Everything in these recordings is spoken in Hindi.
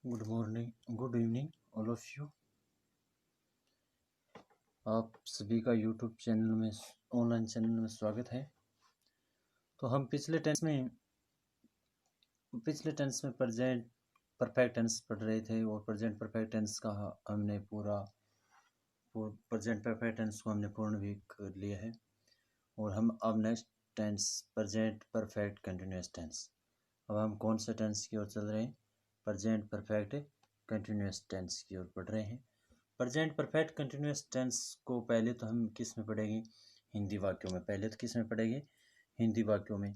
Good morning, good evening all of you. आप सभी का यूट्यूब चैनल में, ऑनलाइन चैनल में स्वागत है। तो हम पिछले टेंस में प्रेजेंट परफेक्ट टेंस पढ़ रहे थे और प्रेजेंट परफेक्ट टेंस का हमने प्रेजेंट परफेक्ट टेंस को हमने पूर्ण भी कर लिया है। और हम अब next tense present perfect continuous tense, अब हम कौन से टेंस की ओर चल रहे हैं? प्रेजेंट परफेक्ट कंटिन्यूस टेंस की ओर पढ़ रहे हैं। प्रेजेंट परफेक्ट कंटिन्यूस टेंस को पहले तो हम किस में पढ़ेंगे? हिंदी वाक्यों में। पहले तो किस में पढ़ेंगे? हिंदी वाक्यों में।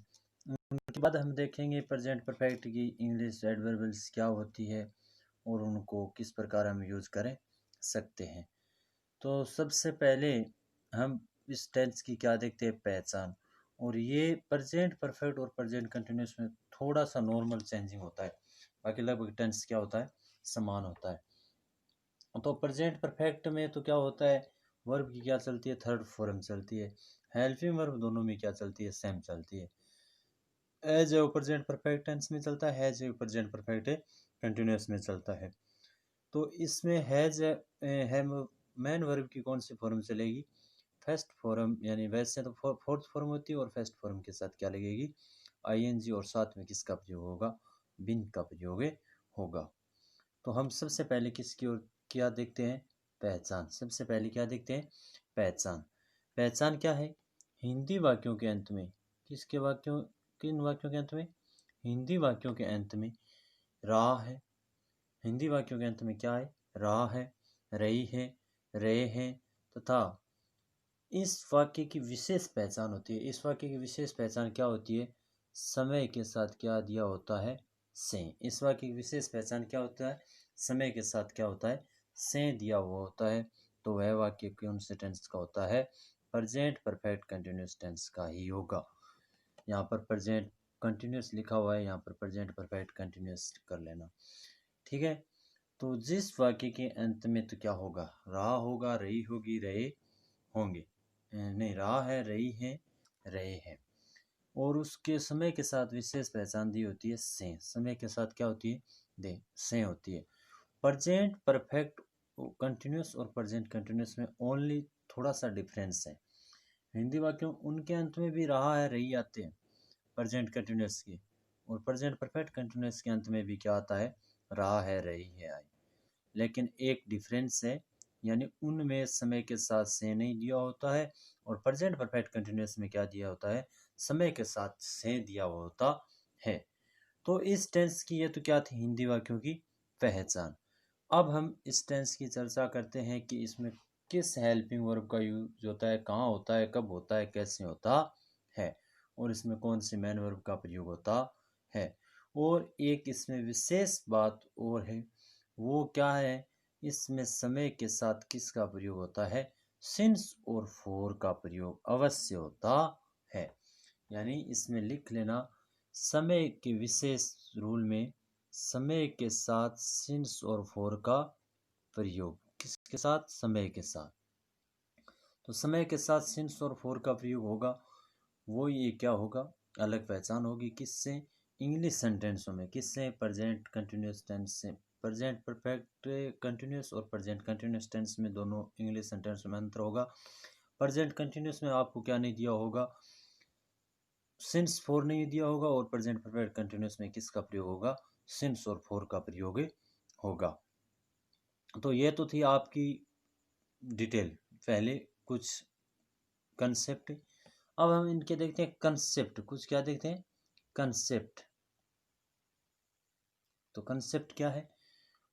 उसके बाद हम देखेंगे प्रेजेंट परफेक्ट की इंग्लिश एडवर्बल्स क्या होती है और उनको किस प्रकार हम यूज कर सकते हैं। तो सबसे पहले हम इस टेंस की क्या देखते हैं? पहचान। और ये प्रेजेंट परफेक्ट और प्रेजेंट कंटिन्यूस में थोड़ा सा नॉर्मल चेंजिंग होता है, बाकी लगभग टेंस क्या होता है? समान होता है। तो प्रेजेंट परफेक्ट में तो क्या होता है? वर्ब की क्या चलती है? थर्ड फॉर्म चलती है। हेल्पिंग वर्ब दोनों में क्या चलती है? सेम चलती है। As a present perfect tense में चलता है, has a present perfect continuous में चलता है। तो इसमें हैज है मेन वर्ब की कौन सी फॉर्म चलेगी? फर्स्ट फॉर्म, यानी वैसे तो फोर्थ फॉर्म होती है और फर्स्ट फॉर्म के साथ क्या लगेगी? आईएनजी, और साथ में किसका प्रयोग होगा? बिन का प्रयोग होगा। तो हम सबसे पहले किसकी ओर क्या देखते हैं? पहचान। सबसे पहले क्या देखते हैं? पहचान। पहचान क्या है? हिंदी वाक्यों के अंत में, किसके वाक्यों, किन वाक्यों के अंत में? हिंदी वाक्यों के अंत में रा है। हिंदी वाक्यों के अंत में क्या है? रा है, रही है, रहे हैं। तथा इस वाक्य की विशेष पहचान होती है। इस वाक्य की विशेष पहचान क्या होती है? समय के साथ क्या दिया होता है? से। इस वाक्य की विशेष पहचान क्या होता है? समय के साथ क्या होता है? से दिया हुआ होता है। तो वह वाक्य कौन से टेंस का होता है? प्रेजेंट परफेक्ट कंटिन्यूस टेंस का ही होगा। यहाँ पर प्रेजेंट कंटिन्यूस लिखा हुआ है, यहाँ पर प्रेजेंट परफेक्ट कंटिन्यूस कर लेना, ठीक है। तो जिस वाक्य के अंत में तो क्या होगा? रहा होगा, रही होगी, रहे होंगे, नहीं, रहा है, रही है, रहे हैं। और उसके समय के साथ विशेष पहचान दी होती है से। समय के साथ क्या होती है? दे, से होती है। प्रेजेंट परफेक्ट कंटिन्यूस और प्रेजेंट कंटिन्यूस में ओनली थोड़ा सा डिफरेंस है। हिंदी वाक्यों उनके अंत में भी रहा है, रही आते हैं प्रेजेंट कंटिन्यूस के, और प्रेजेंट परफेक्ट कंटिन्यूस के अंत में भी क्या आता है? रहा है, रही है, आई। लेकिन एक डिफरेंस है, यानी उनमें समय के साथ से नहीं दिया होता है, और प्रेजेंट परफेक्ट कंटिन्यूस में क्या दिया होता है? समय के साथ से दिया हुआ होता है। तो इस टेंस की ये तो क्या थी? हिंदी वाक्यों की पहचान। अब हम इस टेंस की चर्चा करते हैं कि इसमें किस हेल्पिंग वर्ब का यूज होता है, कहाँ होता है, कब होता है, कैसे होता है, और इसमें कौन से मेन वर्ब का प्रयोग होता है। और एक इसमें विशेष बात और है, वो क्या है? इसमें समय के साथ किसका प्रयोग होता है? सिंस और फोर का प्रयोग अवश्य होता है। यानी इसमें लिख लेना, समय के विशेष रूल में समय के साथ सिंस और फोर का प्रयोग। किसके साथ? समय के साथ। तो समय के साथ सिंस और फोर का प्रयोग होगा, वो ये क्या होगा? अलग पहचान होगी। किससे? इंग्लिश सेंटेंसों में। किससे? प्रेजेंट कंटिन्यूस टेंस से। प्रेजेंट परफेक्ट कंटिन्यूस और प्रेजेंट कंटिन्यूस टेंस में दोनों इंग्लिश सेंटेंस में अंतर होगा। प्रेजेंट कंटिन्यूस में आपको क्या नहीं दिया होगा? सिंस फोर नहीं दिया होगा, और प्रेजेंट परफेक्ट कंटिन्यूस में किसका प्रयोग होगा? सिंस और फोर का प्रयोग होगा। तो ये तो थी आपकी डिटेल, पहले कुछ कंसेप्ट। अब हम इनके देखते हैं कंसेप्ट। कुछ क्या देखते हैं? कंसेप्ट। तो कंसेप्ट क्या है?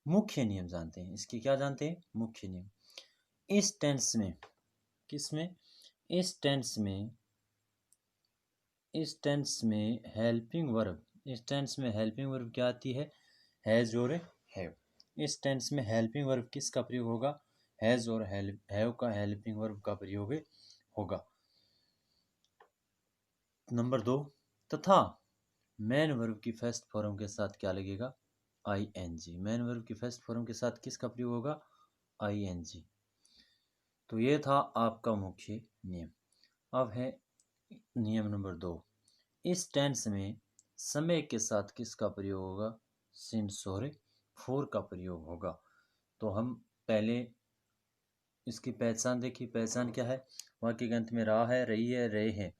मुख्य नियम जानते हैं इसके। क्या जानते हैं? मुख्य नियम। इस टेंस में, किसमें? इस टेंस में, इस टेंस में हेल्पिंग वर्ब, इस टेंस में हेल्पिंग वर्ब क्या आती है? हैज और हैव। इस टेंस में हेल्पिंग वर्ब किसका प्रयोग होगा? हैज और हैव का हेल्पिंग वर्ब का प्रयोग होगा। नंबर 2, तथा मेन वर्ब की फर्स्ट फॉर्म के साथ क्या लगेगा? आईएनजी। मेन वर्ब की फर्स्ट फॉर्म के साथ किसका प्रयोग होगा? आईएनजी। तो ये था आपका मुख्य नियम। अब है नियम नंबर 2। इस टेंस में समय के साथ किसका प्रयोग होगा? सिंस और फोर का प्रयोग होगा। तो हम पहले इसकी पहचान देखिए। पहचान क्या है? वाक्य के अंत में रहा है, रही है, रहे हैं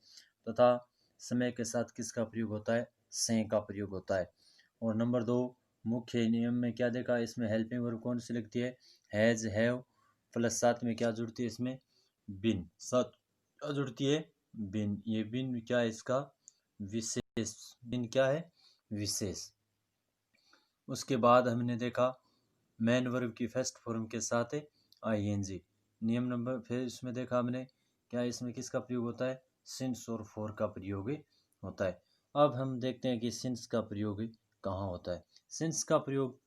तथा समय के साथ किसका प्रयोग होता है? से का प्रयोग होता है। और नंबर 2, मुख्य नियम में क्या देखा? इसमें हेल्पिंग वर्ब कौन सी लगती है? हैज, हैव, प्लस साथ में क्या जुड़ती है? इसमें बिन, साथ क्या जुड़ती है? बिन। ये बिन क्या है? इसका विशेष। बिन क्या है? विशेष। उसके बाद हमने देखा मैन वर्ब की फर्स्ट फॉर्म के साथ है आईएनजी। नियम नंबर फिर इसमें देखा हमने क्या इसमें किसका प्रयोग होता है? सिंस और फॉर का प्रयोग होता है। अब हम देखते हैं कि सिंस का प्रयोग कहाँ होता है। सिंस का प्रयोग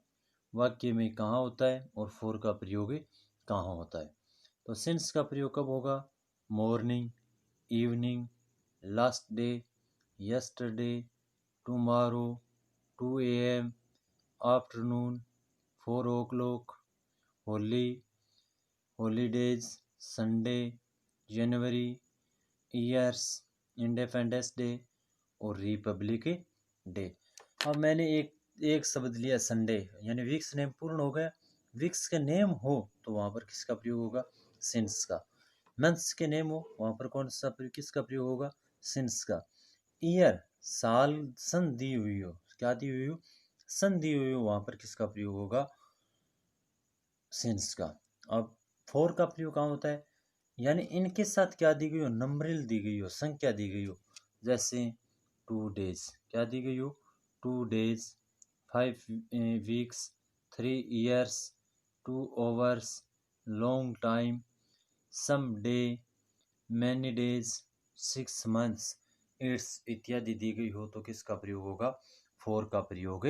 वाक्य में कहाँ होता है और फॉर का प्रयोग कहाँ होता है? तो सिंस का प्रयोग कब होगा? Morning, evening, last day, yesterday, tomorrow, 2 AM, afternoon, 4 o'clock, Holi, holidays, Sunday, January, years, independence day और रिपब्लिक डे। अब मैंने एक शब्द लिया संडे, यानी वीक्स नेम पूर्ण हो गया। वीक्स के नेम हो तो वहाँ पर किसका प्रयोग होगा? सिंस का। मंथ्स के नेम हो वहाँ पर कौन सा किसका प्रयोग होगा? सिंस का। ईयर, साल, सन दी हुई हो, क्या दी हुई हो? सन दी हुई हो, वहाँ पर किसका प्रयोग होगा? सिंस का। अब फोर का प्रयोग कहाँ होता है? यानी इनके साथ क्या दी गई हो? नंबरिल दी गई हो, संख्या दी गई हो। जैसे 2 days, क्या दी गई हो? 2 days, 5 weeks, 3 years, 2 hours, long time, some day, many days, 6 months, it's इत्यादि दी गई हो तो किसका प्रयोग होगा? फोर का प्रयोग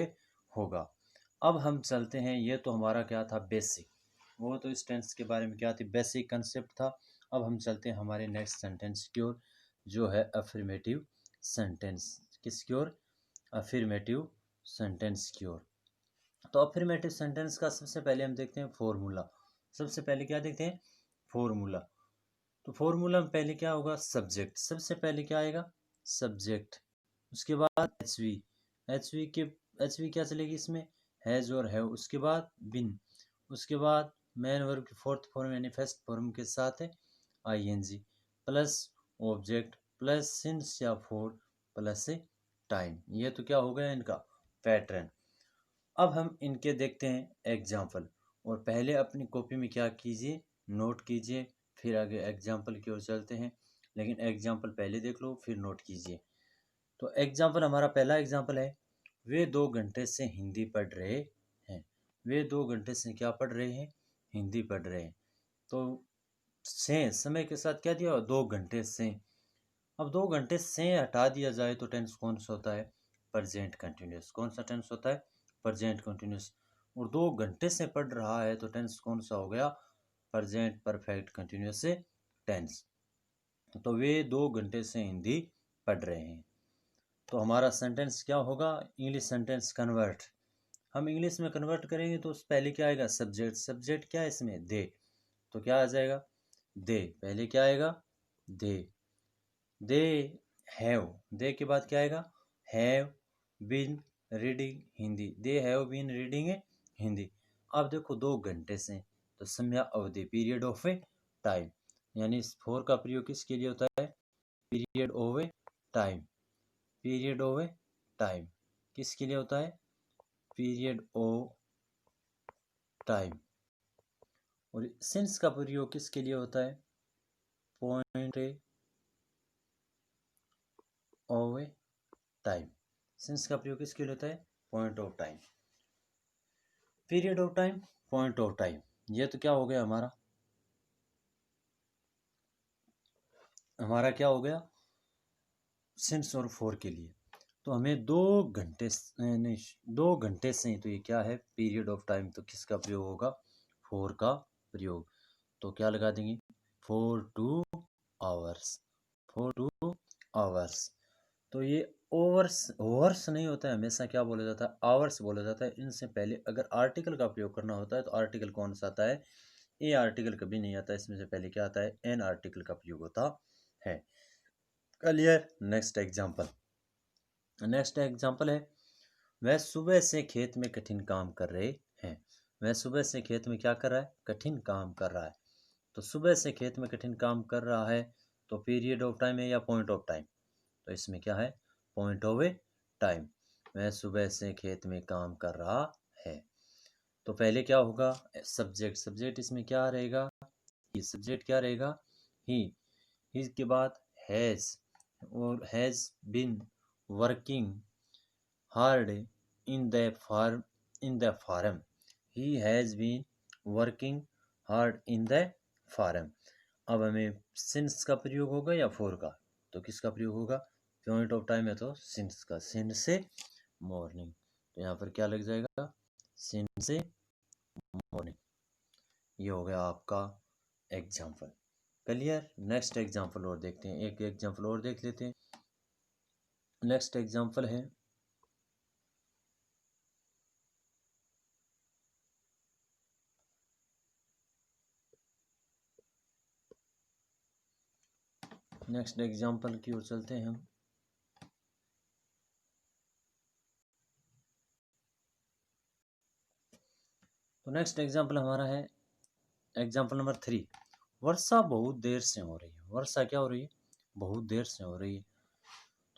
होगा। अब हम चलते हैं, ये तो हमारा क्या था? बेसिक। वो तो इस टेंस के बारे में क्या थी? बेसिक कंसेप्ट था। अब हम चलते हैं हमारे नेक्स्ट सेंटेंस की ओर, जो है अफर्मेटिव सेंटेंस। किसकी ओर? अफर्मेटिव सेंटेंस की ओर। तो अफर्मेटिव सेंटेंस का सबसे पहले हम देखते हैं फॉर्मूला। सबसे पहले क्या देखते हैं? फॉर्मूला। तो फॉर्मूला में पहले क्या होगा? सब्जेक्ट। सबसे पहले क्या आएगा? सब्जेक्ट। उसके बाद एचवी। एचवी क्या चलेगी इसमें? हैज और हैव। उसके बाद बिन। उसके बाद मैन वर्ब की फोर्थ फॉर्म यानी फर्स्ट फॉर्म के साथ है ING, plus object, plus since या फॉर, प्लस टाइम। ये तो क्या हो गया इनका पैटर्न। अब हम इनके देखते हैं एग्जाम्पल। और पहले अपनी कॉपी में क्या कीजिए? नोट कीजिए, फिर आगे एग्जाम्पल की ओर चलते हैं। लेकिन एग्जाम्पल पहले देख लो फिर नोट कीजिए। तो एग्जाम्पल, हमारा पहला एग्जाम्पल है, वे 2 घंटे से हिंदी पढ़ रहे हैं। वे 2 घंटे से क्या पढ़ रहे हैं? हिंदी पढ़ रहे हैं। तो से समय के साथ क्या दिया? 2 घंटे से। अब 2 घंटे से हटा दिया जाए तो टेंस कौन सा होता है? Present continuous. कौन सा टेंस होता है? Present continuous. और 2 घंटे से पढ़ रहा है तो टेंस कौन सा हो गया? Present perfect continuous tense. तो वे 2 घंटे से हिंदी पढ़ रहे हैं। तो हमारा सेंटेंस क्या होगा? English sentence convert. हम इंग्लिश में कन्वर्ट करेंगे तो पहले क्या आएगा? सब्जेक्ट। सब्जेक्ट क्या है इसमें? दे। तो क्या आ जाएगा? दे। पहले क्या आएगा? दे। They have. दे के बाद क्या आएगा? Have been reading Hindi. They have been reading Hindi. अब देखो 2 घंटे से, तो समया अवधि, पीरियड ऑफ ए टाइम। यानी फोर का प्रयोग किसके लिए होता है? Period of a time. Period of a time किसके लिए होता है? Period of time. और सिंस का प्रयोग किसके लिए होता है? Point of a time. Since का प्रयोग किसके लिए होता है? Point of time. Period of time, point of time. ये तो क्या हो गया हमारा? हमारा क्या हो गया? सिंस और फोर के लिए। तो हमें 2 घंटे नहीं, 2 घंटे से, तो ये क्या है? Period of time. तो किसका प्रयोग होगा? फोर का प्रयोग। तो क्या लगा देंगे? 4 2 आवर्स। 4 2 आवर्स। तो ये ओवर्स, ओवर्स नहीं होता है, हमेशा क्या बोला जाता है? आवर्स बोला जाता है। इनसे पहले अगर आर्टिकल का प्रयोग करना होता है तो आर्टिकल कौन सा आता है? ए आर्टिकल कभी नहीं आता। इसमें से पहले क्या आता है? एन आर्टिकल का प्रयोग होता है। Clear? Next example. Next example है, वह सुबह से खेत में कठिन काम कर रहे है। वह सुबह से खेत में क्या कर रहा है? कठिन काम कर रहा है। तो सुबह से खेत में कठिन काम कर रहा है, तो पीरियड ऑफ टाइम है या पॉइंट ऑफ टाइम? तो इसमें क्या है? Point of a time. वह सुबह से खेत में काम कर रहा है। तो पहले क्या होगा? सब्जेक्ट। सब्जेक्ट इसमें क्या रहेगा? ये सब्जेक्ट क्या रहेगा? ही के बाद हैज, और has been working hard in the farm, in the farm. He has been working hard in the farm. अब हमें सिंस का प्रयोग होगा या फोर का? तो किसका प्रयोग होगा? पॉइंट ऑफ टाइम है तो सिंस का, सिंस से मॉर्निंग। तो यहाँ पर क्या लग जाएगा? सिंस से मॉर्निंग। ये हो गया आपका एग्जाम्पल। क्लियर? नेक्स्ट एग्जाम्पल और देखते हैं, एक एग्जाम्पल और देख लेते हैं। नेक्स्ट एग्जाम्पल है, नेक्स्ट एग्जाम्पल की ओर चलते हैं हम। तो नेक्स्ट एग्जाम्पल हमारा है एग्जाम्पल नंबर 3। वर्षा बहुत देर से हो रही है। वर्षा क्या हो रही है? बहुत देर से हो रही है।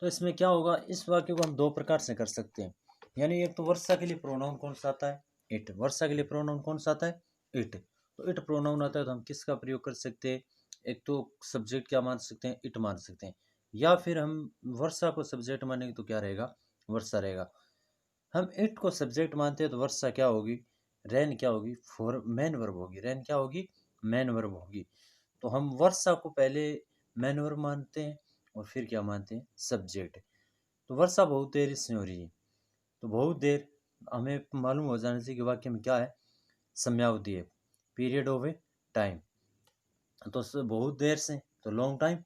तो इसमें क्या होगा? इस वाक्य को हम दो प्रकार से कर सकते हैं। यानी एक तो वर्षा के लिए प्रोनाउन कौन सा आता है? इट। वर्षा के लिए प्रोनाउन कौन सा आता है? इट। तो इट प्रोनाउन आता है तो हम किसका प्रयोग कर सकते हैं? एक तो सब्जेक्ट क्या मान सकते हैं? इट मान सकते हैं। या फिर हम वर्षा को सब्जेक्ट मानेंगे तो क्या रहेगा? वर्षा रहेगा। हम इट को सब्जेक्ट मानते हैं तो वर्षा क्या होगी? रेन क्या होगी? फॉर मैन वर्ब होगी। रेन क्या होगी? मैन वर्ब होगी। तो हम वर्षा को पहले मैन वर्ब मानते हैं और फिर क्या मानते हैं? सब्जेक्ट। तो वर्षा बहुत देर से हो रही है। तो बहुत देर हमें मालूम हो जाना चाहिए कि वाक्य में क्या है? समयावधि है, पीरियड ऑफ ए टाइम। तो बहुत देर से तो लॉन्ग टाइम,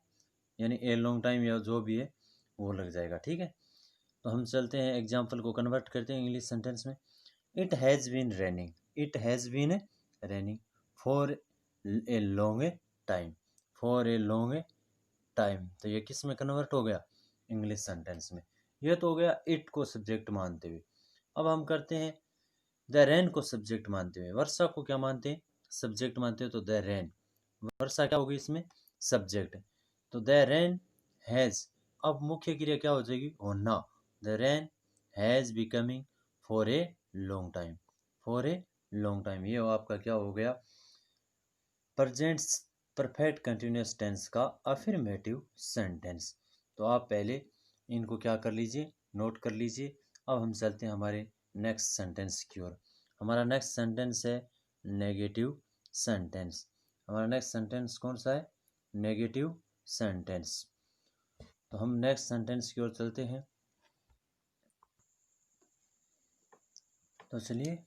यानी ए लॉन्ग टाइम या जो भी है वो लग जाएगा। ठीक है, तो हम चलते हैं एग्जाम्पल को कन्वर्ट करते हैं इंग्लिश सेंटेंस में। It has been raining. It has been raining for a long time. For a long time. तो ये किस में कन्वर्ट हो गया? इंग्लिश सेंटेंस में। ये तो हो गया इट को सब्जेक्ट मानते हुए। अब हम करते हैं द रेन को सब्जेक्ट मानते हुए। वर्षा को क्या मानते हैं? सब्जेक्ट मानते हैं तो द रेन। वर्षा क्या होगी इसमें? सब्जेक्ट। तो द रेन हैज, अब मुख्य क्रिया क्या हो जाएगी? होना। The rain has becoming for a long time. For a long time. ये आपका क्या हो गया? प्रेजेंट परफेक्ट कंटिन्यूअस टेंस का अफर्मेटिव सेंटेंस। तो आप पहले इनको क्या कर लीजिए? नोट कर लीजिए। अब हम चलते हैं हमारे नेक्स्ट सेंटेंस की ओर। हमारा नेक्स्ट सेंटेंस है नेगेटिव सेंटेंस। हमारा नेक्स्ट सेंटेंस कौन सा है? Negative sentence. तो हम नेक्स्ट सेंटेंस की ओर चलते हैं। तो चलिए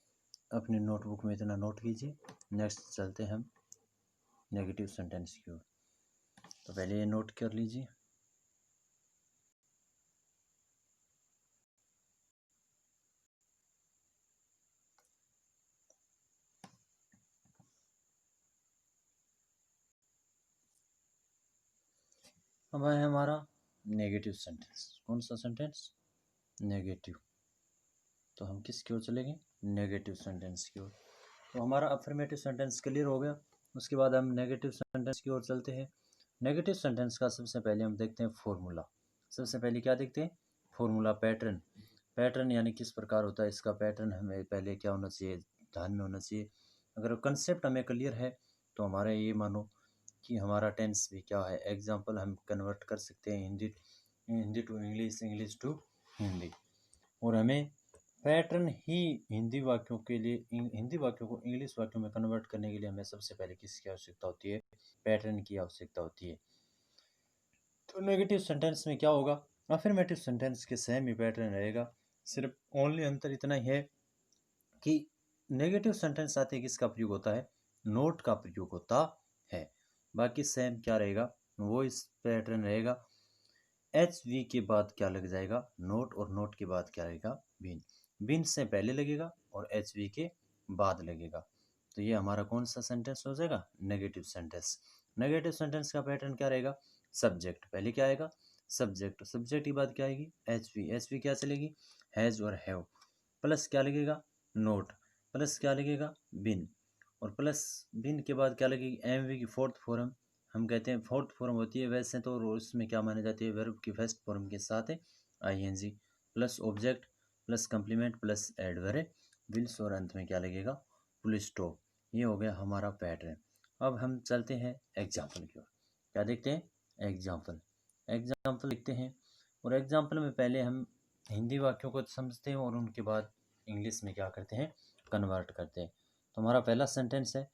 अपनी नोटबुक में इतना नोट कीजिए। नेक्स्ट चलते हैं हम नेगेटिव सेंटेंस की ओर। तो पहले ये नोट कर लीजिए। अब है हमारा नेगेटिव सेंटेंस। कौन सा सेंटेंस? नेगेटिव। तो हम किसकी ओर चलेंगे? नेगेटिव सेंटेंस की ओर। तो हमारा अफर्मेटिव सेंटेंस क्लियर हो गया। उसके बाद हम नेगेटिव सेंटेंस की ओर चलते हैं। नेगेटिव सेंटेंस का सबसे पहले हम देखते हैं फॉर्मूला। सबसे पहले क्या देखते हैं? Formula, pattern. पैटर्न यानी किस प्रकार होता है इसका पैटर्न, हमें पहले क्या होना चाहिए? ध्यान में होना चाहिए। अगर कंसेप्ट हमें क्लियर है तो हमारा ये मानो कि हमारा टेंस भी क्या है? एग्जाम्पल हम कन्वर्ट कर सकते हैं Hindi, Hindi to English, English to Hindi. और हमें पैटर्न ही हिंदी वाक्यों के लिए, हिंदी वाक्यों को इंग्लिश वाक्यों में कन्वर्ट करने के लिए हमें सबसे पहले किसकी आवश्यकता होती है? पैटर्न की आवश्यकता होती है। तो नेगेटिव सेंटेंस में क्या होगा? अफर्मेटिव सेंटेंस के सेम ही पैटर्न रहेगा। सिर्फ ओनली अंतर इतना ही है कि नेगेटिव सेंटेंस आते ही किसका प्रयोग होता है? नोट का प्रयोग होता है। बाकी सेम क्या रहेगा? वो इस पैटर्न रहेगा। एच वी के बाद क्या लग जाएगा? नोट। और नोट के बाद क्या रहेगा? बीन। बीन से पहले लगेगा और एच वी के बाद लगेगा। तो ये हमारा कौन सा सेंटेंस हो जाएगा? Negative sentence. नेगेटिव सेंटेंस का पैटर्न क्या रहेगा? सब्जेक्ट पहले क्या आएगा? सब्जेक्ट। सब्जेक्ट की बाद क्या आएगी? H we. एच वी क्या चलेगी? हैज और हैव। प्लस क्या लगेगा? नोट। प्लस क्या लगेगा, बिन, और प्लस बिन के बाद क्या लगेगी, एम वी की फोर्थ फॉर्म। हम कहते हैं फोर्थ फॉर्म होती है वैसे तो, उसमें क्या मानी जाती है, वर्ब की फर्स्ट फॉर्म के साथ है ING plus object plus complement plus adverb wills, और अंत में क्या लगेगा, फुल स्टॉप। ये हो गया हमारा पैटर्न। अब हम चलते हैं एग्जाम्पल की ओर। क्या देखते हैं, एग्जाम्पल। एग्जाम्पल लिखते हैं, और एग्जाम्पल में पहले हम हिंदी वाक्यों को समझते हैं और उनके बाद इंग्लिश में क्या करते हैं, कन्वर्ट करते हैं। तो हमारा पहला सेंटेंस है,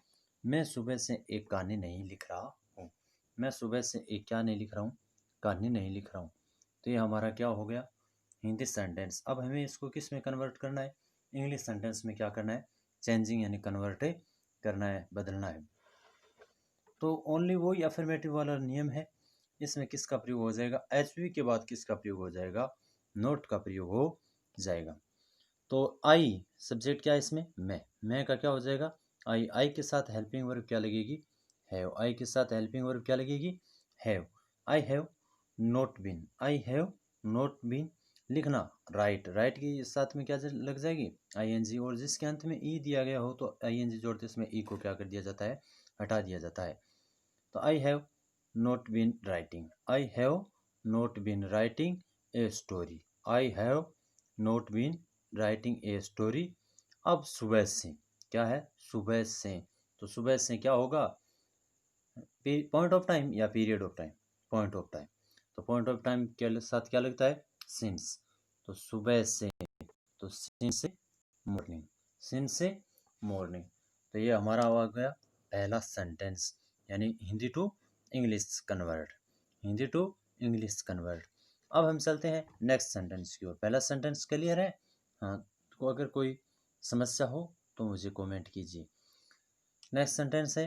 मैं सुबह से एक कहानी नहीं लिख रहा हूँ। मैं सुबह से एक क्या नहीं लिख रहा हूँ, कहानी नहीं लिख रहा हूँ। तो ये हमारा क्या हो गया, हिंदी सेंटेंस। अब हमें इसको किस में कन्वर्ट करना है, इंग्लिश सेंटेंस में क्या करना है, चेंजिंग यानी कन्वर्ट करना है, बदलना है। तो ओनली वही अफर्मेटिव वाला नियम है। इसमें किसका प्रयोग हो जाएगा, एच वी के बाद किसका प्रयोग हो जाएगा, नोट का प्रयोग हो जाएगा। तो आई सब्जेक्ट क्या है इसमें, मैं का क्या हो जाएगा, आई के साथ हेल्पिंग वर्ब क्या लगेगी, हैव। आई के साथ हेल्पिंग वर्ब क्या लगेगी, have. I have not been, I have not been लिखना, राइट के साथ में क्या लग जाएगी, आईएनजी, और जिसके अंत में ई दिया गया हो तो आईएनजी जोड़ते इसमें ई को क्या कर दिया जाता है, हटा दिया जाता है। तो I have not been writing, I have not been writing a story, I have not been writing a story. अब सुबह से क्या है, सुबह से, तो सुबह से क्या होगा, पॉइंट ऑफ टाइम या period of time, point of time. तो पॉइंट ऑफ टाइम के साथ क्या लगता है, सिंस। तो सुबह से, तो सिंस से मॉर्निंग, सिंस से मॉर्निंग। तो ये हमारा आ गया पहला सेंटेंस, यानी Hindi to English convert, Hindi to English convert. अब हम चलते हैं नेक्स्ट सेंटेंस की ओर। पहला सेंटेंस क्लियर है, हाँ, तो अगर कोई समस्या हो तो मुझे कमेंट कीजिए। नेक्स्ट सेंटेंस है,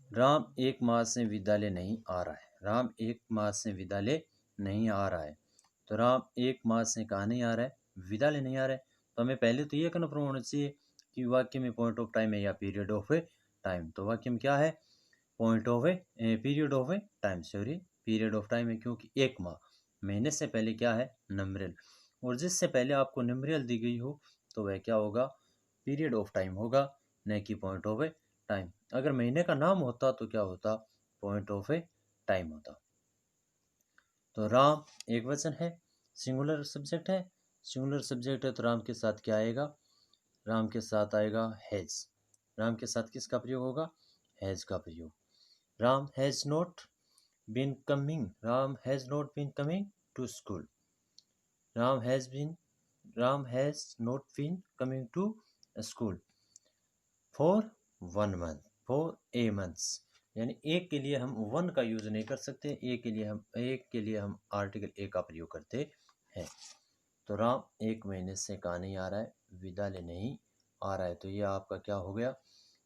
राम एक माह से विद्यालय नहीं आ रहा है, राम एक माह से विद्यालय नहीं आ रहा है। तो राम एक माह से कहाँ नहीं आ रहा है, विद्यालय नहीं आ रहा है। तो हमें पहले तो ये कन्फर्म होना चाहिए कि वाक्य में पॉइंट ऑफ टाइम है या पीरियड ऑफ टाइम। तो वाक्य में क्या है, point of period of time, sorry period of time है, क्योंकि एक माह, महीने से पहले क्या है, नंबरल, और जिससे पहले आपको नंबरल दी गई हो तो वह क्या होगा, पीरियड ऑफ टाइम होगा, न कि पॉइंट ऑफ टाइम। अगर महीने का नाम होता तो क्या होता, पॉइंट ऑफ टाइम होता। तो राम एक वचन है, सिंगुलर सब्जेक्ट है, सिंगुलर सब्जेक्ट है तो राम के साथ क्या आएगा, राम के साथ आएगा हैज। राम के साथ किसका प्रयोग होगा, हैज का प्रयोग। Ram has not been coming, Ram has not been coming to school, Ram has not been coming to school for 1 month, for a months. यानी एक के लिए हम वन का यूज नहीं कर सकते, एक के लिए हम आर्टिकल ए का प्रयोग करते हैं। तो राम एक महीने से कहाँ नहीं आ रहा है, विद्यालय नहीं आ रहा है। तो ये आपका क्या हो गया,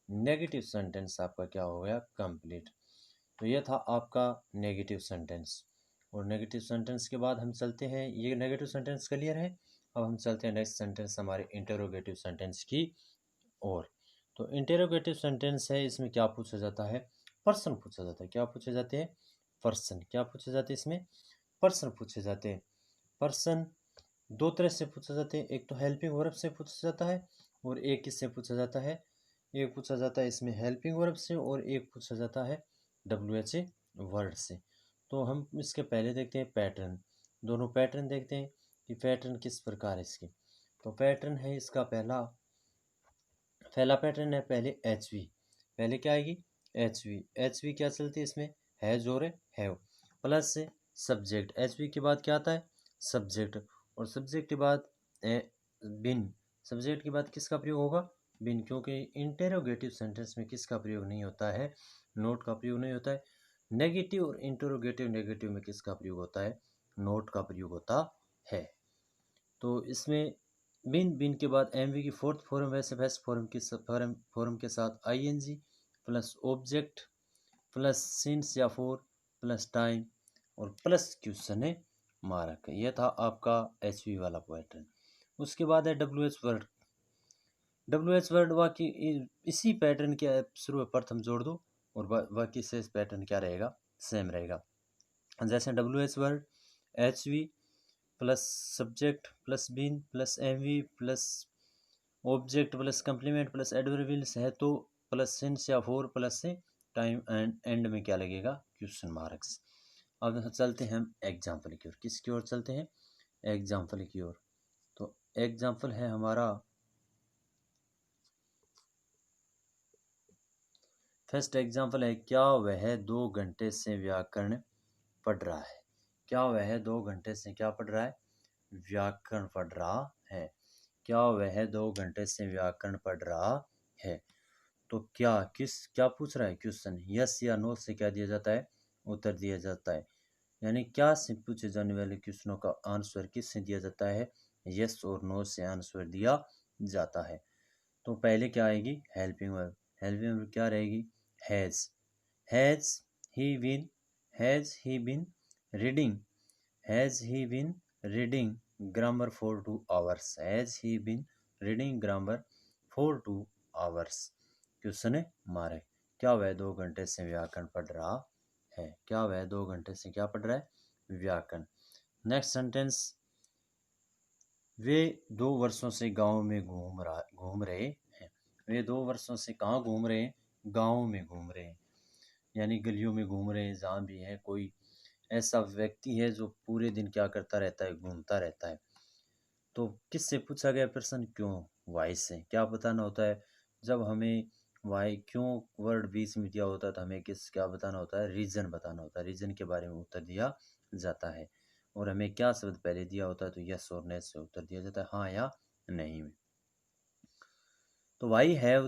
नेगेटिव सेंटेंस आपका क्या हो गया, कंप्लीट। तो ये था आपका नेगेटिव सेंटेंस। और नेगेटिव सेंटेंस के बाद हम चलते हैं, ये नेगेटिव सेंटेंस क्लियर है। अब हम चलते हैं नेक्स्ट सेंटेंस हमारे इंटरोगेटिव सेंटेंस की ओर। तो इंटरोगेटिव सेंटेंस है, इसमें क्या पूछा जाता है, पर्सन पूछा जाता है। क्या पूछे जाते हैं, पर्सन। क्या पूछे जाते हैं इसमें, पर्सन पूछे जाते हैं। पर्सन दो तरह से पूछा जाते हैं, एक तो हेल्पिंग वर्ब से पूछा जाता है और एक किससे पूछा जाता है, एक पूछा जाता है इसमें हेल्पिंग वर्ब से और एक पूछा जाता है WH वर्ड से। तो हम इसके पहले देखते हैं पैटर्न, दोनों पैटर्न देखते हैं कि पैटर्न किस प्रकार है इसकी। तो पैटर्न है इसका पहला पैटर्न है, पहले HV, पहले क्या आएगी, HV क्या चलती है इसमें, हैज और हैव प्लस से सब्जेक्ट। HV के बाद क्या आता है, सब्जेक्ट, और सब्जेक्ट के बाद बिन, सब्जेक्ट के बाद किसका प्रयोग होगा, बिन, क्योंकि इंटेरोगेटिव सेंटेंस में किसका प्रयोग नहीं होता है, नोट का प्रयोग नहीं होता है। नेगेटिव और इंटरोगेटिव नेगेटिव में किसका प्रयोग होता है, नोट का प्रयोग होता है। तो इसमें बिन के बाद एमवी की फोर्थ फॉर्म वैसे फर्स्ट फॉर्म के साथ ING plus object plus since या फॉर प्लस टाइम और प्लस क्वेश्चन मार्क। यह था आपका एचवी वाला पैटर्न। उसके बाद है डब्ल्यू एच वर्ड वाक्य इसी पैटर्न के शुरू प्रथम जोड़ दो और बाकी से पैटर्न क्या रहेगा, सेम रहेगा। जैसे WH word HV plus subject plus been plus MV plus object plus complement plus adverbials है तो प्लस सिंस या फॉर प्लस से टाइम एंड एंड में क्या लगेगा, क्वेश्चन मार्क्स। अब चलते हैं हम एग्जाम्पल की ओर। किसकी ओर चलते हैं, एग्जाम्पल की ओर। तो एग्जाम्पल है हमारा फर्स्ट एग्जाम्पल है, क्या वह 2 घंटे से व्याकरण पढ़ रहा है। क्या वह 2 घंटे से क्या पढ़ रहा है, व्याकरण पढ़ रहा है। क्या वह 2 घंटे से व्याकरण पढ़ रहा है। तो क्या पूछ रहा है क्वेश्चन, यस या नो से क्या दिया जाता है, उत्तर दिया जाता है। यानी क्या से पूछे जाने वाले क्वेश्चनों का आंसर किससे दिया जाता है, यस और नो से आंसर दिया जाता है। तो पहले क्या आएगी, हेल्पिंग वर्ब। हेल्पिंग वर्ब क्या रहेगी, has. Has he been, has he been reading, has he been reading grammar for 2 hours, has he been reading grammar for 2 hours. Question है मारे, क्या वह 2 घंटे से व्याकरण पढ़ रहा है। क्या वह 2 घंटे से क्या पढ़ रहा है, व्याकरण। नेक्स्ट सेंटेंस, वे 2 वर्षों से गांव में घूम रहे हैं। वे 2 वर्षों से कहाँ घूम रहे हैं, गांव में घूम रहे हैं, यानी गलियों में घूम रहे हैं। जहाँ भी है कोई ऐसा व्यक्ति है जो पूरे दिन क्या करता रहता है, घूमता रहता है। तो किससे पूछा गया प्रश्न, क्यों, वाई से। क्या बताना होता है, जब हमें वाई क्यों वर्ड बीच में दिया होता है तो हमें क्या बताना होता है, रीजन बताना होता है। रीजन के बारे में उत्तर दिया जाता है। और हमें क्या शब्द पहले दिया होता है तो यस और नो से उत्तर दिया जाता है, हाँ या नहीं में। तो why have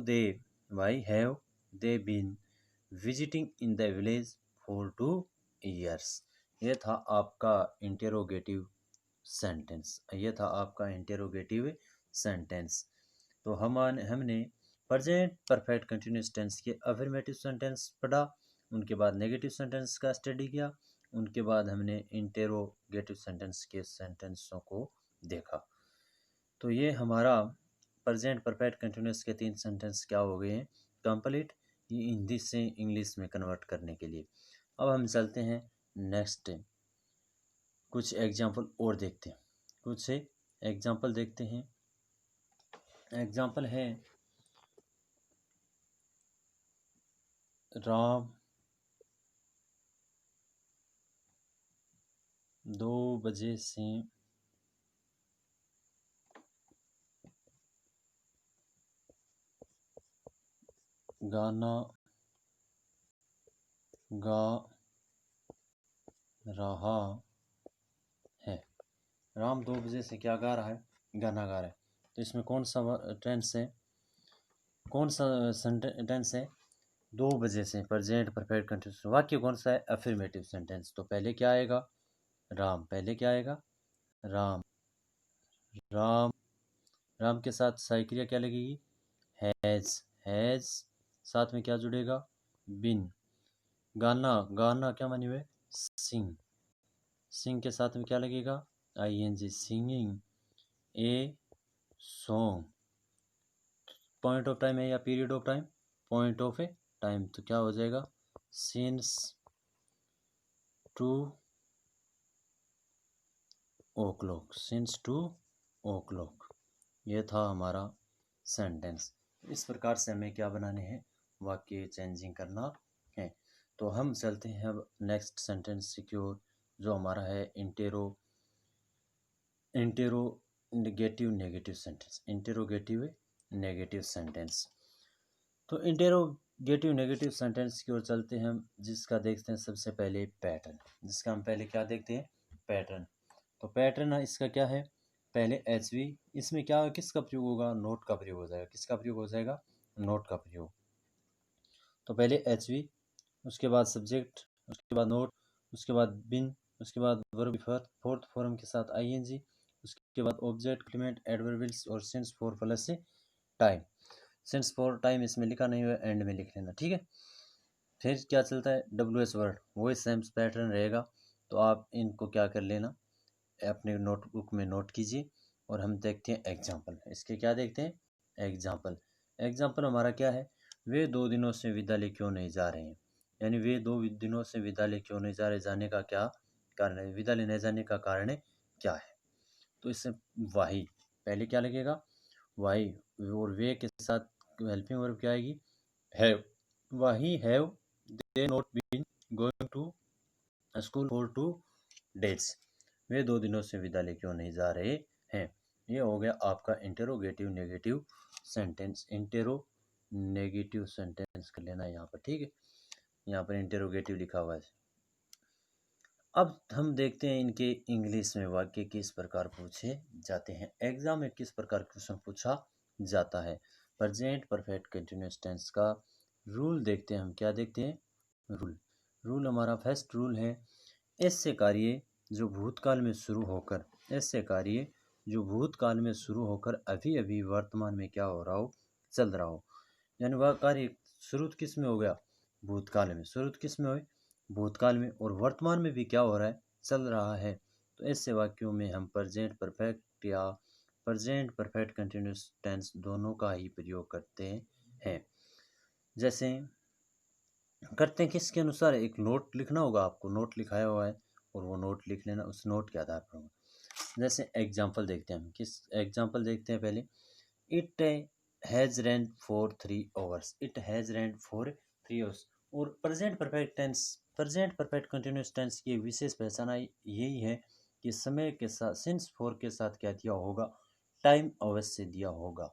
they been visiting in the village for 2 years। ये था आपका इंटेरोगेटिव सेंटेंस, ये था आपका इंटेरोगेटिव सेंटेंस। तो हमने प्रेजेंट परफेक्ट कंटिन्यूअस टेंस के अफर्मेटिव सेंटेंस पढ़ा, उनके बाद नेगेटिव सेंटेंस का स्टडी किया, उनके बाद हमने इंटेरोगेटिव सेंटेंस के सेंटेंसों को देखा। तो ये हमारा प्रेजेंट परफेक्ट कंटिन्यूअस के 3 सेंटेंस क्या हो गए हैं, कंप्लीट, ये हिंदी से इंग्लिश में कन्वर्ट करने के लिए। अब हम चलते हैं नेक्स्ट, कुछ एग्जाम्पल और देखते हैं। कुछ एग्जाम्पल देखते हैं। एग्जाम्पल है, राम 2 बजे से गाना गा रहा है। राम 2 बजे से क्या गा रहा है, गाना गा रहा है। तो इसमें कौन सा टेंस है, कौन सा टेंस है, 2 बजे से, प्रेजेंट परफेक्ट कंटिन्यूअस। वाक्य कौन सा है, अफर्मेटिव सेंटेंस। तो पहले क्या आएगा, राम। पहले क्या आएगा, राम। राम, राम के साथ सहायक क्रिया क्या लगेगी, हैज। हैज साथ में क्या जुड़ेगा, बिन। गाना, गाना क्या मानी हुए, सिंग। सिंग के साथ में क्या लगेगा, ING, singing a song. Point of time है या period of time, point of a time. तो क्या हो जाएगा, सिंस 2 o'clock, सिंस 2 o'clock। ये था हमारा सेंटेंस। इस प्रकार से हमें क्या बनाने हैं, वाक्य चेंजिंग करना है। तो हम चलते हैं अब नेक्स्ट सेंटेंस की ओर, जो हमारा है interrogative negative sentence. Interrogative negative sentence. तो इंटेरोगेटिव नेगेटिव सेंटेंस की ओर चलते हैं हम, जिसका देखते हैं सबसे पहले पैटर्न। जिसका हम पहले क्या देखते हैं, पैटर्न। तो पैटर्न इसका क्या है, पहले HV, इसमें क्या किसका प्रयोग होगा, नोट का प्रयोग हो जाएगा। किसका प्रयोग हो जाएगा, नोट का प्रयोग। तो पहले HV, उसके बाद सब्जेक्ट, उसके बाद नोट, उसके बाद बिन, उसके बाद वर्ब फोर्थ फॉर्म के साथ ING, उसके बाद ऑब्जेक्ट कॉम्प्लीमेंट एडवर्बियल्स और सिंस फॉर प्लस से टाइम। सिंस फॉर टाइम इसमें लिखा नहीं हुआ, एंड में लिख लेना, ठीक है। फिर क्या चलता है, WH वर्ड, वही सेम पैटर्न रहेगा। तो आप इनको क्या कर लेना, अपने नोटबुक में नोट कीजिए। और हम देखते हैं एग्जाम्पल। इसके क्या देखते हैं, एग्जाम्पल। एग्जाम्पल हमारा क्या है, वे 2 दिनों से विद्यालय क्यों नहीं जा रहे हैं। यानी वे 2 दिनों से विद्यालय क्यों नहीं जा रहे, जाने का क्या कारण है, विद्यालय नहीं जाने का कारण क्या है। तो इससे वाही, पहले क्या लगेगा, वाई और वे के साथ हेल्पिंग वर्ब क्या आएगी, हैव। वही have they not been going to school for 2 days, वे 2 दिनों से विद्यालय क्यों नहीं जा रहे हैं। ये हो गया आपका interrogative negative sentence. Intero negative sentence कर लेना यहाँ पर, ठीक है। यहाँ पर इंटेरोगेटिव लिखा हुआ है। अब हम देखते हैं इनके इंग्लिश में वाक्य किस प्रकार पूछे जाते हैं। एग्जाम में किस प्रकार क्वेश्चन पूछा जाता है। प्रेजेंट परफेक्ट कंटिन्यूअस टेंस का रूल देखते हैं हम। क्या देखते हैं, रूल हमारा फर्स्ट रूल है, ऐसे कार्य जो भूतकाल में शुरू होकर, ऐसे कार्य जो भूतकाल में शुरू होकर अभी अभी वर्तमान में क्या हो रहा हो, चल रहा हो। यानी वह कार्य शुरू किस में हो गया, भूतकाल में। शुरू किस में हुई, भूतकाल में, और वर्तमान में भी क्या हो रहा है, चल रहा है। तो ऐसे वाक्यों में हम प्रेजेंट परफेक्ट या प्रेजेंट परफेक्ट कंटिन्यूअस टेंस दोनों का ही प्रयोग करते हैं। जैसे करते हैं किसके अनुसार, एक नोट लिखना होगा आपको, नोट लिखाया हुआ है और वो नोट लिख लेना, उस नोट के आधार पर होगा। जैसे एग्जाम्पल देखते हैं हम, किस एग्जाम्पल देखते हैं पहले। It has rain for 3 hours, it has rain for 3 hours. और present perfect tense, present perfect continuous tense की विशेष पहचान यही है कि समय के साथ सिंस फॉर के साथ क्या दिया होगा, टाइम अवश्य दिया होगा।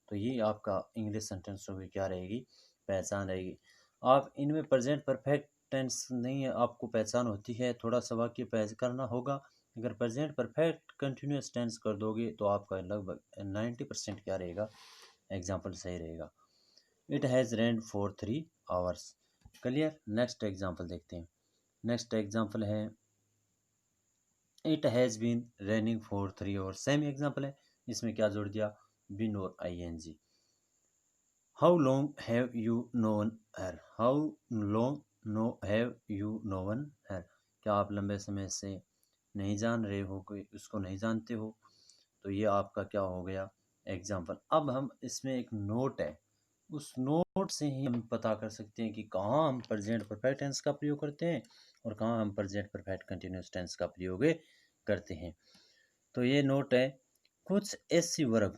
तो ये आपका इंग्लिश सेंटेंसों की क्या रहेगी, पहचान रहेगी। आप इनमें प्रेजेंट परफेक्ट टेंस नहीं है, आपको पहचान होती है, थोड़ा सा वाक्य पहचान करना होगा। अगर प्रेजेंट परफेक्ट कंटिन्यूअस टेंस कर दोगे तो आपका लगभग 90% क्या रहेगा, एग्जाम्पल सही रहेगा। It has rained for 3 hours. Clear. Next example देखते हैं। नेक्स्ट एग्जाम्पल है it has been raining for 3 hours. Same example है, इसमें क्या जोड़ दिया, बीन और ING। How long have you known her, how long have you known her, क्या आप लंबे समय से नहीं जान रहे हो, कोई उसको नहीं जानते हो। तो ये आपका क्या हो गया, एग्जाम्पल। अब हम इसमें एक नोट है, उस नोट से ही हम पता कर सकते हैं कि कहाँ हम प्रेजेंट परफेक्ट टेंस का प्रयोग करते हैं और कहाँ हम प्रेजेंट परफेक्ट कंटिन्यूअस टेंस का प्रयोग करते हैं। तो ये नोट है, कुछ ऐसी वर्ब,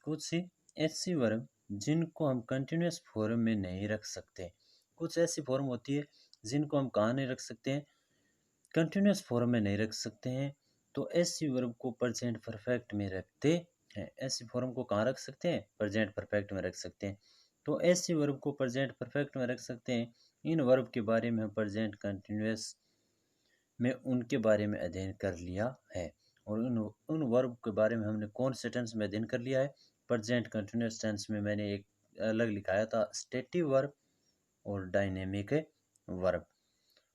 कुछ ऐसी वर्ब जिनको हम कंटिन्यूअस फॉर्म में नहीं रख सकते। कुछ ऐसी फॉर्म होती है जिनको हम कहाँ नहीं रख सकते हैं, कंटिन्यूअस फॉर्म में नहीं रख सकते हैं। तो ऐसी वर्ब को प्रेजेंट परफेक्ट में रखते हैं। ऐसी फॉर्म को कहाँ रख सकते हैं, प्रेजेंट परफेक्ट में रख सकते हैं। तो ऐसी वर्ब को प्रेजेंट परफेक्ट में रख सकते हैं। इन वर्ब के बारे में हम प्रेजेंट कंटिन्यूअस में उनके बारे में अध्ययन कर लिया है। और उन वर्ब के बारे में हमने कौन से टेंस में अध्ययन कर लिया है, प्रेजेंट कंटिन्यूअस टेंस में मैंने एक अलग लिखाया था, स्टेटिव वर्ब और डायनेमिक वर्ब।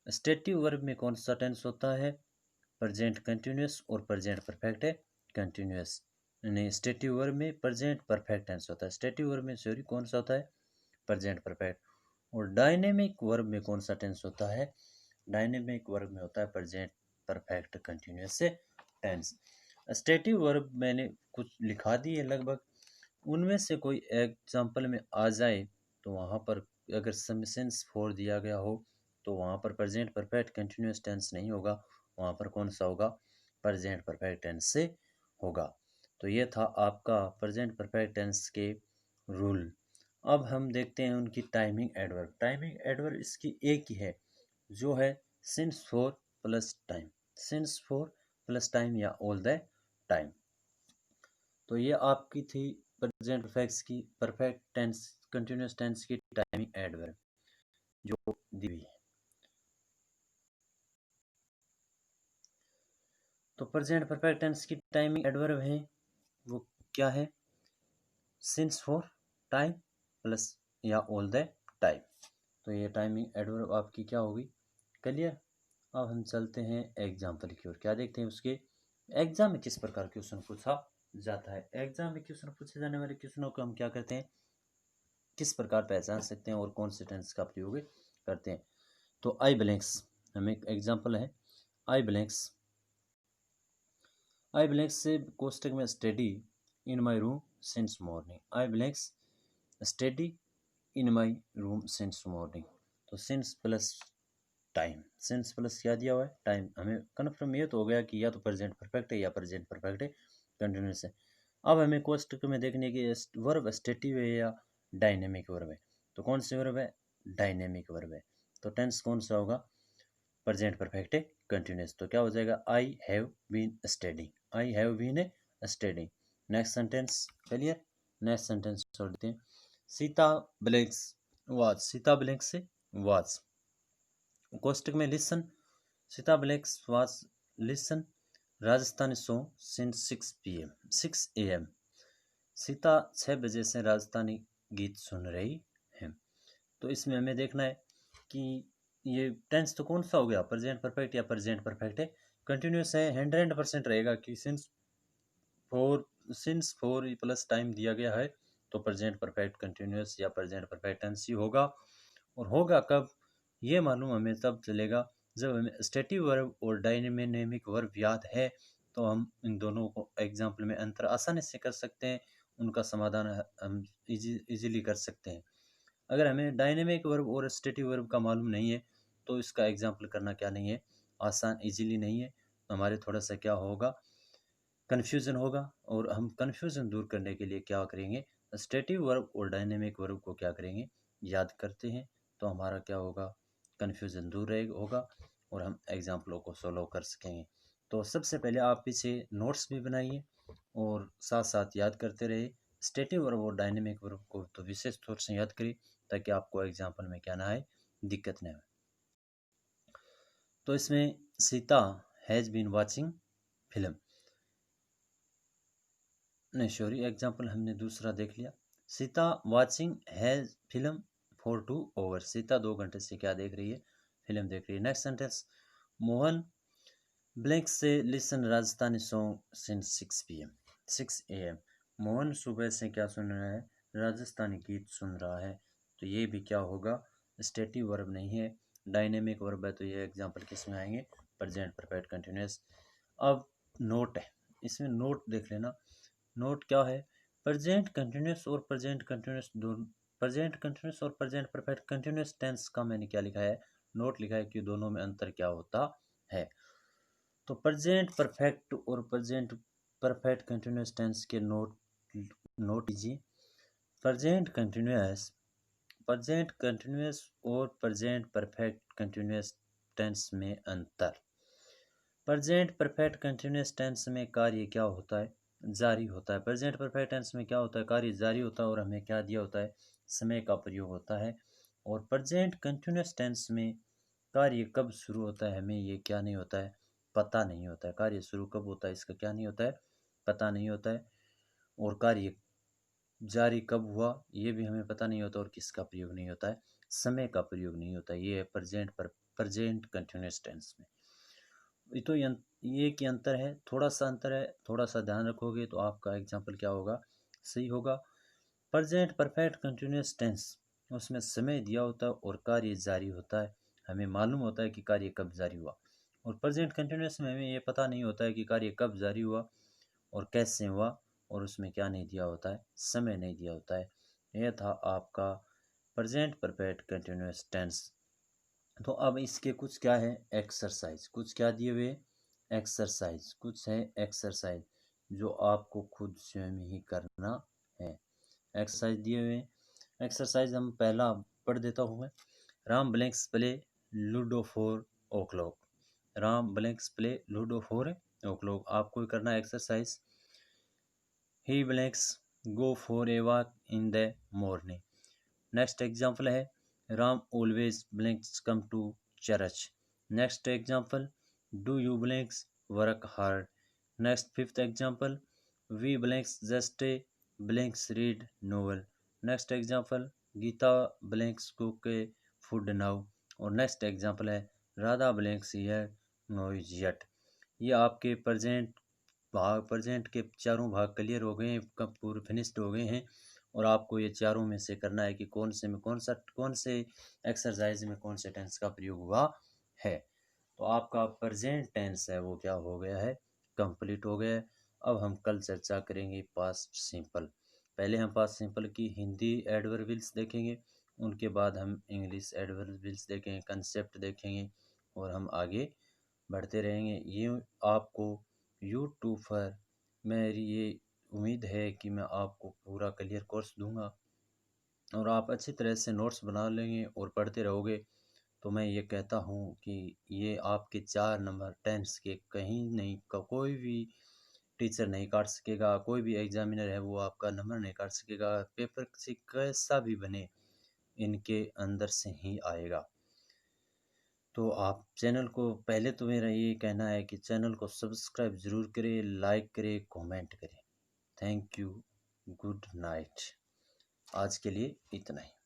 स्टेटिव वर्ब में कौन सा टेंस होता है, प्रेजेंट कंटिन्यूअस और प्रेजेंट परफेक्ट कंटिन्यूअस। नहीं, स्टेटिव वर्ब में प्रेजेंट परफेक्ट टेंस होता है, स्टेटिव वर्ब में सॉरी कौन सा होता है, प्रेजेंट परफेक्ट। और डायनेमिक वर्ब में कौन सा टेंस होता है, डायनेमिक वर्ब में होता है present perfect continuous tense. Stative verb मैंने कुछ लिखा दी है लगभग, उनमें से कोई एग्जाम्पल में आ जाए तो वहाँ पर अगर सेंस फॉर दिया गया हो तो वहाँ पर प्रेजेंट परफेक्ट कंटिन्यूअस टेंस नहीं होगा, वहाँ पर कौन सा होगा, प्रेजेंट परफेक्ट टेंस से होगा। तो ये था आपका प्रेजेंट परफेक्ट टेंस के रूल। अब हम देखते हैं उनकी टाइमिंग एडवर्ब। टाइमिंग एडवर्ब इसकी एक ही है, जो है since for plus time, since for plus time या ऑल द टाइम। तो ये आपकी थी present perfect tense continuous tense की टाइमिंग एडवर्ब जो दी हुई है। तो प्रेजेंट परफेक्ट टेंस की टाइमिंग एडवर्ब है वो क्या है, सिंस फॉर टाइम प्लस या ऑल द टाइम। तो ये टाइमिंग एडवर्ब आपकी क्या होगी, क्लियर। अब हम चलते हैं एग्जाम्पल की ओर, क्या देखते हैं उसके एग्जाम में किस प्रकार क्वेश्चन पूछा जाता है। एग्जाम में क्वेश्चन पूछे जाने वाले क्वेश्चनों को हम क्या करते हैं, किस प्रकार पहचान सकते हैं और कौन से टेंस का प्रयोग करते हैं। तो आई ब्लैंक्स, हमें एक एग्जाम्पल है, आई ब्लैंक्स, आई ब्लैंक्स से कोष्टक में study in my room since morning, I blanks study in my room since morning. तो since plus time, since plus क्या दिया हुआ है, टाइम। हमें कन्फर्म ये तो हो गया कि या तो प्रेजेंट परफेक्ट है या प्रेजेंट परफेक्ट है कंटिन्यूस है। अब हमें कोष्टक में देखने की वर्ब स्टेटिव है या डायनेमिक वर्ब है। तो कौन सी वर्ब है? डायनेमिक वर्ब है। तो टेंस कौन सा होगा? Present perfect continuous. तो क्या हो जाएगा? I have been studying, I have been studying. Next sentence clear. Next sentence छोड़ देते हैं। Sita blanks was, Sita blank से वाज। कोष्टक में listen, Sita blanks was listen Rajasthani song since 6 PM 6 AM। Sita 6 बजे से राजस्थानी गीत सुन रही है। तो इसमें हमें देखना है कि ये टेंस तो कौन सा हो गया? प्रेजेंट परफेक्ट या प्रेजेंट परफेक्ट है कंटिन्यूस है। 100% रहेगा कि सिंस फोर प्लस टाइम दिया गया है तो प्रेजेंट परफेक्ट कंटिन्यूस या प्रेजेंट परफेक्ट टेंस ही होगा। और होगा कब? ये मालूम हमें तब चलेगा जब हमें स्टेटिव वर्ब और डायनेमिक वर्ब याद है। तो हम इन दोनों को एग्जाम्पल में अंतर आसानी से कर सकते हैं, उनका समाधान हम इजीली कर सकते हैं। अगर हमें डायनेमिक वर्ब और स्टेटिव वर्ब का मालूम नहीं है तो इसका एग्जाम्पल करना क्या नहीं है, आसान, इजीली नहीं है। हमारे थोड़ा सा क्या होगा? कन्फ्यूज़न होगा। और हम कन्फ्यूज़न दूर करने के लिए क्या करेंगे? स्टेटिव वर्ब और डायनेमिक वर्ब को क्या करेंगे? याद करते हैं। तो हमारा क्या होगा? कन्फ्यूज़न दूर होगा और हम एग्जाम्पलों को सोल्व कर सकेंगे। तो सबसे पहले आप पीछे नोट्स भी बनाइए और साथ साथ याद करते रहिए। स्टेटिव वर्ब और डायनेमिक वर्ब को तो विशेष तौर से याद करिए ताकि आपको एग्जाम्पल में क्या ना आए, दिक्कत न आए। तो इसमें Sita has been watching film, नहीं सॉरी, एग्जाम्पल हमने दूसरा देख लिया। Sita watching has film for 2 hours, Sita 2 घंटे से क्या देख रही है? फिल्म देख रही है। नेक्स्ट सेंटेंस, मोहन ब्लैंक से listen Rajasthani song since 6 PM 6 AM। Mohan सुबह से क्या सुन रहा है? राजस्थानी गीत सुन रहा है। तो ये भी क्या होगा? स्टेटिव वर्ब नहीं है, डायनेमिक वर्ब है। तो ये एग्जाम्पल किस में आएंगे? Present perfect continuous. अब नोट है, इसमें नोट देख लेना। नोट क्या है? प्रेजेंट कंटिन्यूस और प्रेजेंट कंटिन्यूस दोनों, प्रेजेंट कंटिन्यूस और प्रेजेंट परफेक्ट कंटिन्यूस टेंस का मैंने क्या लिखा है? नोट लिखा है कि दोनों में अंतर क्या होता है। तो प्रेजेंट परफेक्ट और प्रेजेंट परफेक्ट कंटिन्यूस टेंस के नोट नोट लीजिए। प्रेजेंट कंटिन्यूस, प्रेजेंट कंटिन्यूस और प्रेजेंट परफेक्ट कंटिन्यूस टेंस में अंतर। प्रेजेंट परफेक्ट कंटिन्यूस टेंस में कार्य क्या होता है? जारी होता है। प्रेजेंट परफेक्ट टेंस में क्या होता है? कार्य जारी होता है और हमें क्या दिया होता है? समय का प्रयोग होता है। और प्रेजेंट कंटिन्यूस टेंस में कार्य कब शुरू होता है हमें ये क्या नहीं होता है? पता नहीं होता है। कार्य शुरू कब होता है इसका क्या नहीं होता है? पता नहीं होता है। और कार्य जारी कब हुआ ये भी हमें पता नहीं होता और किसका प्रयोग नहीं होता है? समय का प्रयोग नहीं होता। ये है प्रेजेंट कंटिन्यूस टेंस में। ये तो ये कि अंतर है, थोड़ा सा अंतर है, थोड़ा सा ध्यान रखोगे तो आपका एग्जाम्पल क्या होगा? सही होगा। प्रेजेंट परफेक्ट कंटिन्यूस टेंस, उसमें समय दिया होता है और कार्य जारी होता है। हमें मालूम होता है कि कार्य कब जारी हुआ। और प्रेजेंट कंटिन्यूस में हमें ये पता नहीं होता है कि कार्य कब जारी हुआ और कैसे हुआ। और उसमें क्या नहीं दिया होता है? समय नहीं दिया होता है। यह था आपका प्रेजेंट परफेक्ट कंटिन्यूस टेंस। तो अब इसके कुछ क्या है? एक्सरसाइज, कुछ क्या दिए हुए? एक्सरसाइज, कुछ है एक्सरसाइज जो आपको खुद स्वयं ही करना है। एक्सरसाइज दिए हुए हैं। एक्सरसाइज हम पहला पढ़ देता हूँ मैं। Ram blanks play ludo for o'clock, Ram blanks play ludo for o'clock. आपको करना है exercise. He blanks go for a walk in the morning. Next example है Ram always blanks come to church. Next example do you blanks work hard. Next fifth example we blanks just blanks read novel. Next example Gita blanks cook food now. और नेक्स्ट एग्जाम्पल है Radha blanks here noise yet. ये आपके प्रेजेंट के चारों भाग क्लियर हो गए हैं, कब पूरे फिनिश्ड हो गए हैं। और आपको ये चारों में से करना है कि कौन से में कौन से एक्सरसाइज में कौन से टेंस का प्रयोग हुआ है। तो आपका प्रेजेंट टेंस है वो क्या हो गया है? कंप्लीट हो गया है। अब हम कल चर्चा करेंगे पास्ट सिंपल। पहले हम पास्ट सिंपल की हिंदी एडवर्बियल्स देखेंगे, उनके बाद हम इंग्लिश एडवर्बियल्स देखेंगे, कंसेप्ट देखेंगे और हम आगे बढ़ते रहेंगे। ये आपको यूट्यूब पर मेरी ये उम्मीद है कि मैं आपको पूरा क्लियर कोर्स दूंगा और आप अच्छी तरह से नोट्स बना लेंगे और पढ़ते रहोगे, तो मैं ये कहता हूँ कि ये आपके 4 नंबर टेंस के कहीं नहीं कोई भी टीचर नहीं काट सकेगा, कोई भी एग्जामिनर है वो आपका नंबर नहीं काट सकेगा। पेपर से कैसा भी बने, इनके अंदर से ही आएगा। तो आप चैनल को, पहले तो मेरा ये कहना है कि चैनल को सब्सक्राइब ज़रूर करें, लाइक करें, कमेंट करें। Thank you, good night. आज के लिए इतना ही।